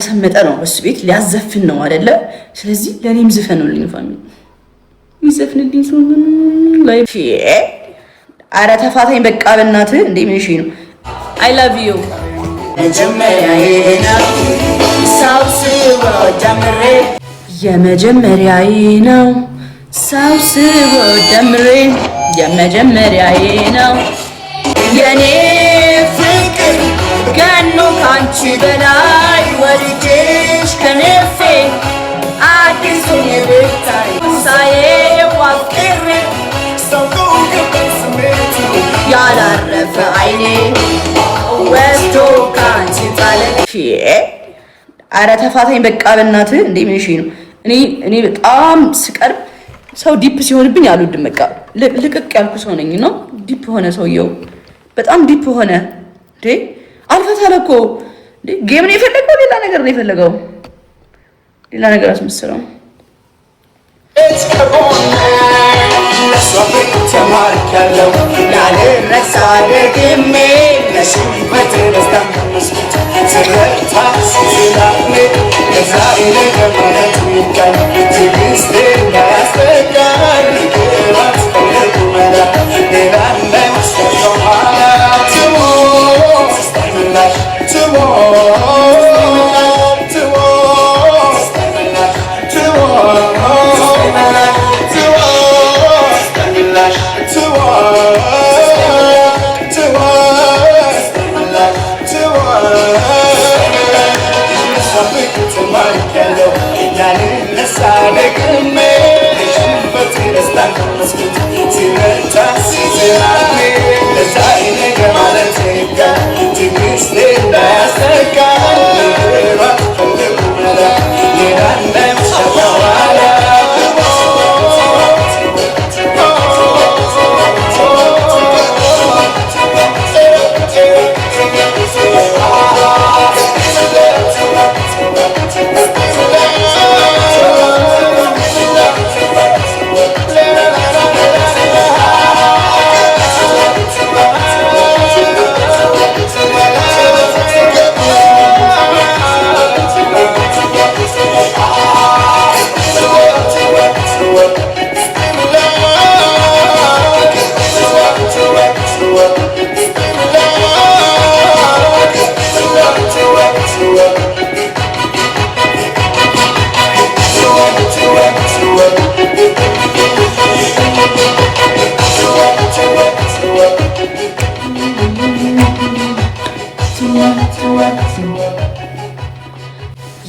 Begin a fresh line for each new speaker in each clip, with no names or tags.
ሰመጠ ነው እሱ ቤት ሊያዘፍን ነው አይደለ? ስለዚህ ለኔም ዝፈኑልኝ ፋሚሊ ይዘፍንልኝ ሰው ላይ አረ ተፋታኝ በቃ በእናትህ እንዴ ምን እሺ ነው አይ ላቭ ዩ የመጀመሪያዬ ነው ሳውስዎ ደምሬ የመጀመሪያዬ ነው የኔ ፍቅር ገኖ ካንቺ በላይ ወልጄሽ ከነፌ አዲሱን የብታይ ሳዬ ዋፍቅሬ ያላረፈ አይኔ ወስቶ ካንቺ ጣለ አረ ተፋታኝ በቃ በእናትህ እንዴ ምን እሺ ነው እኔ በጣም ስቀርብ ሰው ዲፕ ሲሆንብኝ አልወድም በቃ ልቅቅ ያልኩ ሰው ነኝ ነው ዲፕ ሆነ ሰውየው በጣም ዲፕ ሆነ እንዴ አልፈታለ እኮ እንዴ ጌም ነው የፈለገው ሌላ ነገር ነው የፈለገው ሌላ ነገር አስመስለው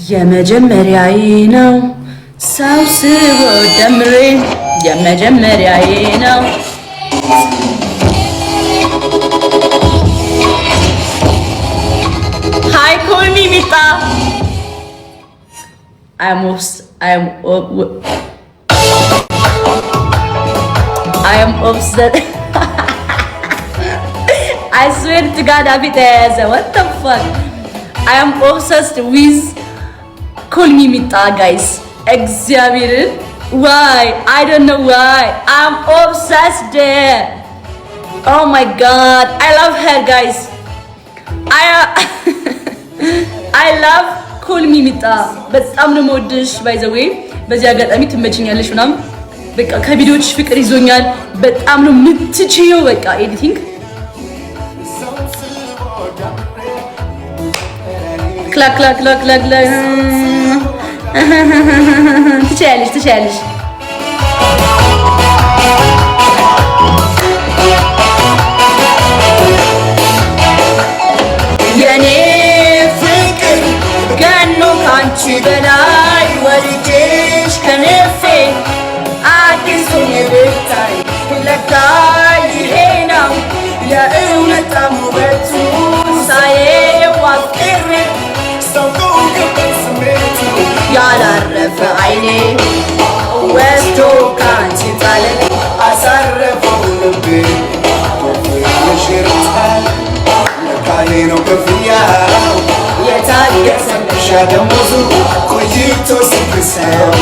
የመጀመሪያዬ ነው ሳውስዎ ደምሬ የመጀመሪያዬ ነው Hi call me Mita I am upset I swear to God Abiteza what the fuck I am obsessed with Call me Mita guys Examine why I don't know why I'm obsessed Oh my god I love her guys I love Call me Mita በጣም ነው የምወድሽ by the way በዚህ አጋጣሚ ትመችኛለሽ ምናምን በቃ ከቪዲዮዎች ፍቅር ይዞኛል በጣም ነው የምትችይው በቃ ኤዲቲንግ ክላክ ክላክ ክላክ ክላክ ትችያለሽ የኔ ፍቅር ገኖ ካንቺ በላይ ወልጄሽ ከነፌ አዲሱን የብታይ ለካ ይሄ ነው የእውነት ውበቱ ሳዬው አፍቅሬ ያላረፈ አይኔ ወስዶ ካንቺ ጣለ አሳረፈው ልቤ ሽርታል ለካኔ ነው ክፍያው የታገሰልሽ ደሞዙ ቆይቶ ሲክሰው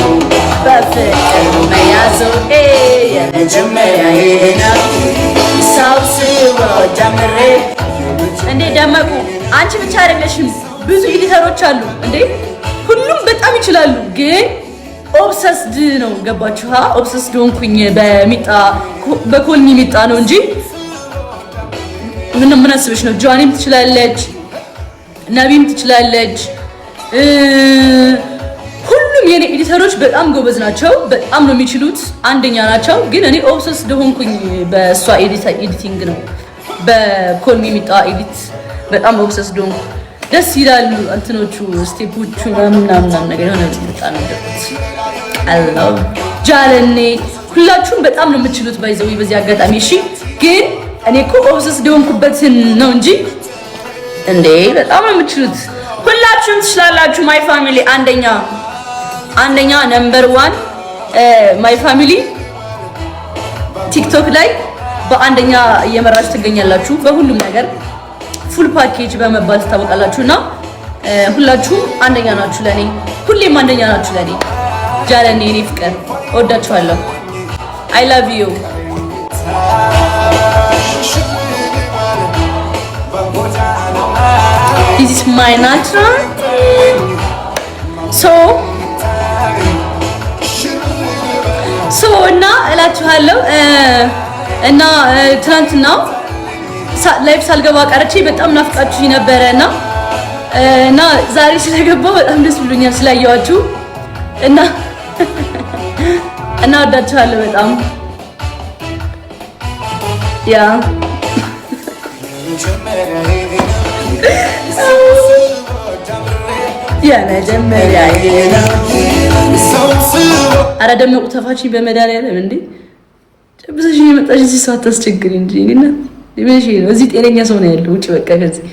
በፍቅር መያዙ የመጀመሪያዬ ነው ሳውስዎ ጀምሬ እንዴ ደመቁ አንቺ ብቻ አይደለሽም ብዙ ኤዲተሮች አሉ እንዴ ሁሉም በጣም ይችላሉ ግን ኦብሰስድ ነው ገባችሁ ኦብሰስድ ሆንኩኝ በሚጣ በኮልሚ ሚጣ ነው እንጂ ምን አስበሽ ነው ጆአኒም ትችላለች ነቢም ትችላለች ሁሉም የኔ ኤዲተሮች በጣም ጎበዝ ናቸው በጣም ነው የሚችሉት አንደኛ ናቸው ግን እኔ ኦብሰስድ ሆንኩኝ በሷ ኤዲቲንግ ነው በኮልሚ ሚጣ ኤዲት በጣም ኦብሰስድ ሆንኩ ደስ ይላሉ እንትኖቹ ስቴፖቹ ምናምን ነገር ሆነ በጣም እንደቁት አላው ጃለኔ ሁላችሁም በጣም ነው የምትችሉት ባይዘው በዚህ አጋጣሚ እሺ ግን እኔ እኮ ኦብሰስድ ሆንኩበትን ነው እንጂ እንዴ በጣም ነው የምትችሉት ሁላችሁም ትችላላችሁ ማይ ፋሚሊ አንደኛ ነምበር 1 ማይ ፋሚሊ ቲክቶክ ላይ በአንደኛ እየመራችሁ ትገኛላችሁ በሁሉም ነገር ፉል ፓኬጅ በመባል ትታወቃላችሁና ሁላችሁም አንደኛ ናችሁ ለኔ ሁሌም አንደኛ ናችሁ ለኔ ጃለኔ እኔ ፍቅር እወዳችኋለሁ I love you This is my natural so እና እላችኋለሁ እና ትናንትና ላይፍ ሳልገባ ቀርቼ በጣም ናፍቃችሁኝ ነበረና እና ዛሬ ስለገባው በጣም ደስ ብሎኛል ስላየዋችሁ እና ወዳችኋለሁ በጣም ያ የመጀመሪያ አረ ደምቁ ተፋችኝ በመድኃኒዓለም እንዴ ጨብሰሽ የመጣሽ እዚህ ሰዓት ታስቸግሪ እንጂ እና ምን ሺህ ነው እዚህ ጤነኛ ሰው ነው ያለው ውጪ በቃ ከዚህ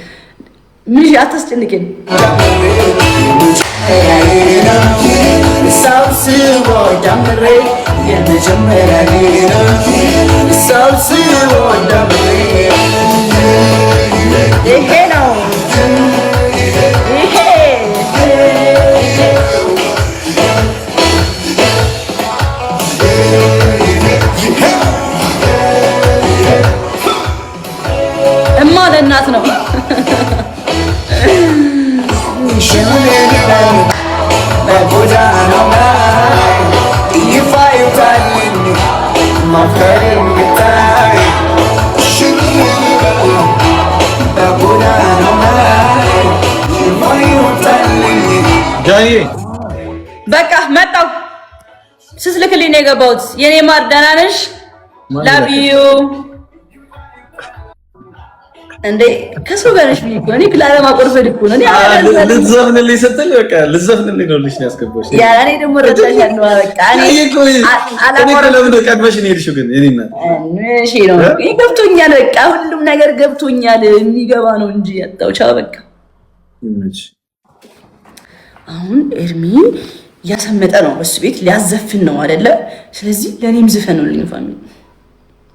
ምን ሺህ አታስጨንቂኝ እናት ነው በቃ መጣው ስትልክልኝ ነው የገባሁት የኔ ማር ደህና ነሽ ላቭ ዩ እንዴ ከሰው ጋር ነሽ ቢቆ እኔ ክላለ ማቆርፈድ እኮ ነው እኔ ልትዘፍንልኝ ስትል በቃ ልትዘፍንልኝ ነው ልሽ ያስገባሽ ያ እኔ ደግሞ ረዳሻለሁ በቃ እኔ ለምን ቀድመሽ ነው የሄድሽው ግን እኔና እሺ ነው ይገብቶኛል በቃ ሁሉም ነገር ገብቶኛል የሚገባ ነው እንጂ ያጣው ቻው በቃ አሁን ኤርሚ ያሰመጠ ነው እሱ ቤት ሊያዘፍን ነው አይደለ ስለዚህ ለኔም ዝፈኑልኝ ፋሚሊ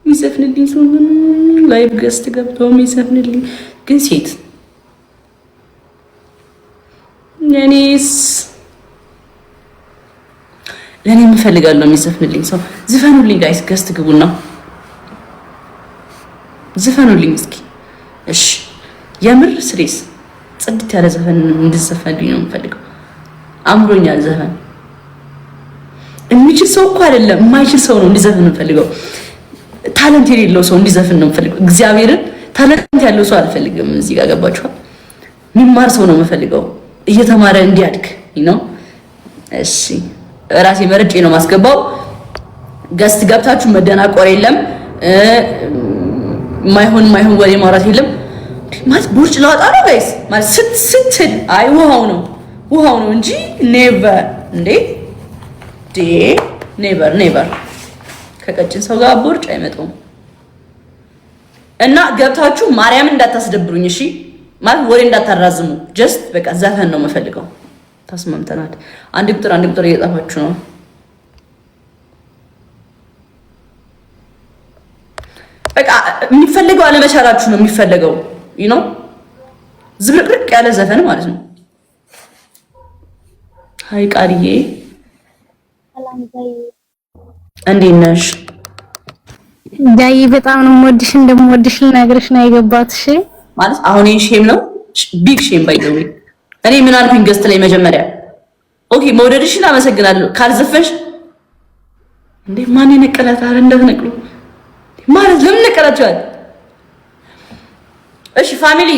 ይዘፍንልኝ ሰው ላይቭ ገስት ገብቶ ይዘፍንልኝ ግን ሴት ለኔም ፈልጋለሁ የሚዘፍንልኝ ሰው ዝፈኑልኝ ጋይስ ገስት ግቡና ዝፈኑልኝ እስኪ እሺ የምር ስሬስ ጽድት ያለ ዘፈን እንድዘፈንልኝ ነው የምፈልገው አምሮኛል ዘፈን የሚችል ሰው እኮ አይደለም የማይችል ሰው ነው እንዲዘፍን የምፈልገው ታለንት የሌለው ሰው እንዲዘፍን ነው የምፈልገው እግዚአብሔርን ታለንት ያለው ሰው አልፈልግም እዚህ ጋር ገባችሁ የሚማር ሰው ነው የምፈልገው እየተማረ እንዲያድግ ነው እሺ ራሴ መርጬ ነው ማስገባው ገስት ገብታችሁ መደናቆር የለም ማይሆን ወሬ ማውራት የለም ማለት ቦርጭ ላወጣ ነው ጋይስ ማለት ስትል አይ ውሃው ነው እንጂ ኔቨር እንዴ ኔቨር ከቀጭን ሰው ጋር ቦርጭ አይመጣም እና ገብታችሁ ማርያም እንዳታስደብሩኝ እሺ ማለት ወሬ እንዳታራዝሙ ጀስት በቃ ዘፈን ነው የምፈልገው ተስማምተናል አንድ ቁጥር እየጣፋችሁ ነው በቃ የሚፈልገው አለመቻላችሁ ነው የሚፈልገው ዝብርቅርቅ ያለ ዘፈን ማለት ነው ሃይ ቃልዬ እንዴት ነሽ
ዳይ በጣም ነው የምወድሽ እንደምወድሽ ልነግርሽ ነው የገባሁት እሺ
ማለት አሁን ሼም ነው ቢግ ሼም ባይዘው እኔ ምን አልኩኝ ገስት ላይ መጀመሪያ ኦኬ መውደድሽን አመሰግናለሁ ካልዘፈንሽ እንዴ ማን ይነቀላት አረ እንዳትነቅሉ ማለት ለምን ነቀላችኋል እሺ ፋሚሊ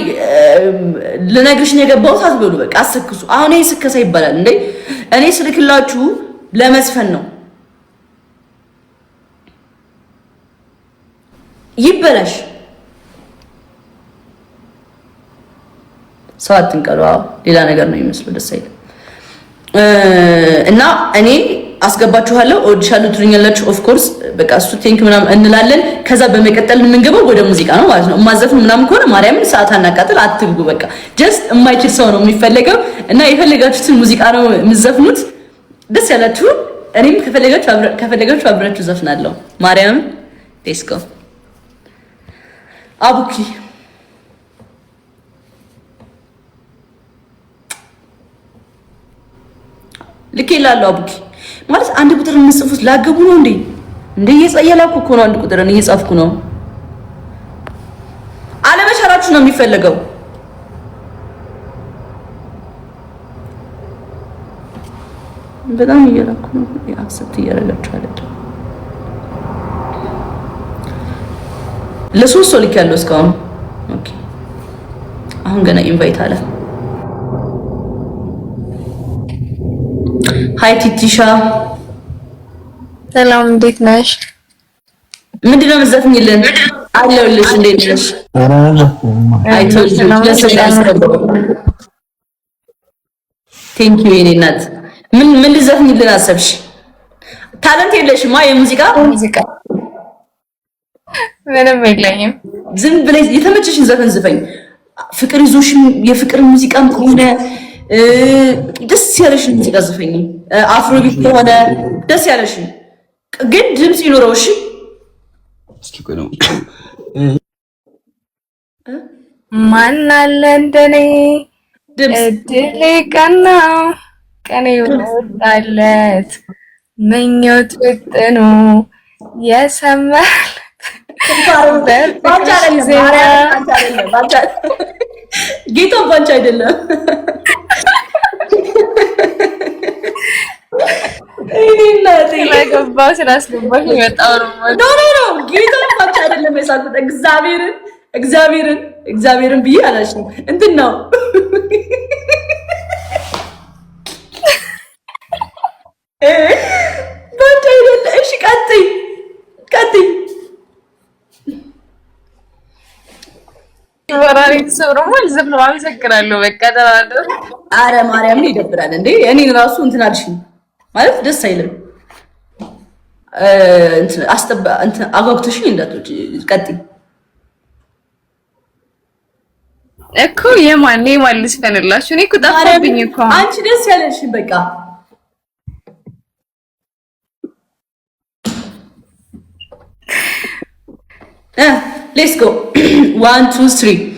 ልነግርሽ ነው የገባሁት አትበሉ በቃ አስክሱ አሁን ይሄ ስከሳ ይባላል እንዴ እኔ ስልክላችሁ ለመስፈን ነው ይበላሽ ሰው አትንቀሉ ሌላ ነገር ነው የሚመስለው ደስ አይልም እና እኔ አስገባችኋለሁ እወድሻለሁ ትሉኛላችሁ ኦፍ ኮርስ በቃ እሱ ቴንክ ምናምን እንላለን ከዛ በመቀጠል የምንገባው ወደ ሙዚቃ ነው ማለት ነው ማዘፍኑ ምናምን ከሆነ ማርያምን ሰዓት አናቃጥል አትግቡ በቃ ጀስት የማይችል ሰው ነው የሚፈልገው እና የፈለጋችሁትን ሙዚቃ ነው የምትዘፍኑት ደስ ያላችሁ እኔም ከፈለጋችሁ አብራችሁ ዘፍናለሁ ማርያም ዴስኮ አቡኪ ልኬላለሁ አቡኪ ማለት አንድ ቁጥር እንጽፉት ላገቡ ነው እንዴ እየጻየላኩ እኮ ነው አንድ ቁጥርን እየጻፍኩ ነው አለመቻላችሁ ነው የሚፈልገው በጣም እየላኩ ነው አክሰፕት እያደረጋችሁ አይደል ለሶስት ሰው ልኬያለሁ እስካሁን ኦኬ አሁን ገና ኢንቫይት አለ ሃይ ቲቲሻ
ሰላም እንዴት ነሽ
ምንድነው መዘፍኝልን አለውልሽ እንዴት ነሽ አይቶልሽ ቴንክ ዩ የኔ እናት ምን ልዘፍኝልን አሰብሽ ታለንት የለሽማ የሙዚቃ ምንም የለኝም ዝም ብለሽ የተመቸሽን ዘፈን ዝፈኝ ፍቅር ይዞሽም የፍቅር ሙዚቃም ከሆነ ደስ ያለሽን ሙዚቃ ዘፈኝ አፍሮቢት ከሆነ ደስ ያለሽን ግን ድምጽ ይኖረው እሺ እስኪ ቆይ ነው
ማን አለ እንደኔ እድሌ ቀናው ቀኔ ወጣለት ምኞት ወጥኑ የሰማል
ጌታ ባንቺ አይደለም
ስለገባው ስላስገባሽ በጣም
ነው ጌታ ባንቺ አይደለም የሳልኩት እግዚአብሔርን ብዬ አላልሽም እንትን ነው ባንቺ አይደለም እሺ ቀጥይ
ወራሪ ሰውረሞ ልዘፍነው አመሰግናለሁ በቃ ተራደር
አረ ማርያምን ይደብራል እንዴ እኔን ራሱ እንትን አልሽኝ ማለት ደስ አይልም እንትን አጓግተሽኝ እንዳትወጪ ቀጥይ
እኮ የማን ልስፈንላችሁ እኔ እኮ ጠፋብኝ እኮ
አንቺ ደስ ያለሽኝ በቃ let's go 1 2 3